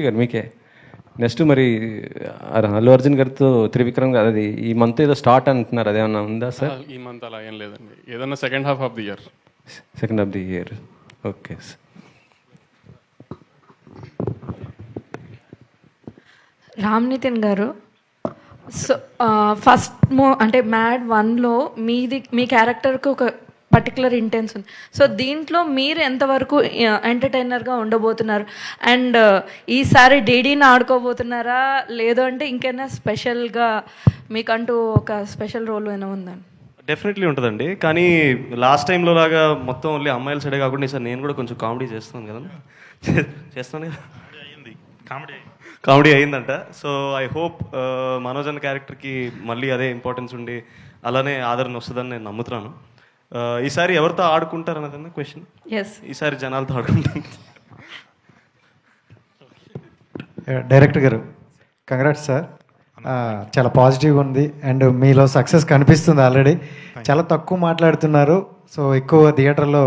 గారు మీకే నెక్స్ట్ మరి అల్లు అర్జున్ గారితో త్రివిక్రమ్ గారు అది ఈ మంత్ ఏదో స్టార్ట్ అంటున్నారు, అదేమన్నా ఉందా సార్? ఈ మంత్ అలా ఏం లేదండి, ఏదన్నా second half of the year. Second of the year, okay sir. Ram Nitin garu, so first అంటే మ్యాడ్ 1లో మీ క్యారెక్టర్కి ఒక పర్టికులర్ ఇంటెన్స్ ఉంది. సో దీంట్లో మీరు ఎంతవరకు ఎంటర్టైనర్గా ఉండబోతున్నారు? అండ్ ఈసారి డీడీని ఆడుకోబోతున్నారా, లేదు అంటే ఇంకైనా స్పెషల్గా మీకంటూ ఒక స్పెషల్ రోల్ ఏమైనా ఉందని? డెఫినెట్లీ ఉంటుందండి, కానీ లాస్ట్ టైంలో లాగా మొత్తం ఓన్లీ అమ్మాయిల సైడే కాకుండా ఈసారి నేను కూడా కొంచెం కామెడీ చేస్తున్నాను కదా, చేస్తాను కదా, కామెడీ అయిందంట. సో ఐ హోప్ మనోజ్ అన్న క్యారెక్టర్కి మళ్ళీ అదే ఇంపార్టెన్స్ ఉండి అలానే ఆదరణ వస్తుందని నేను నమ్ముతున్నాను. ఈసారి ఎవరితో ఆడుకుంటారు అన్నదన్న క్వశ్చన్. ఈసారి జనాలతో ఆడుకుంటాను. డైరెక్టర్ గారు, కంగ్రాట్స్ సార్, చాలా పాజిటివ్గా ఉంది అండ్ మీలో సక్సెస్ కనిపిస్తుంది ఆల్రెడీ. చాలా తక్కువ మాట్లాడుతున్నారు, సో ఎక్కువ థియేటర్లో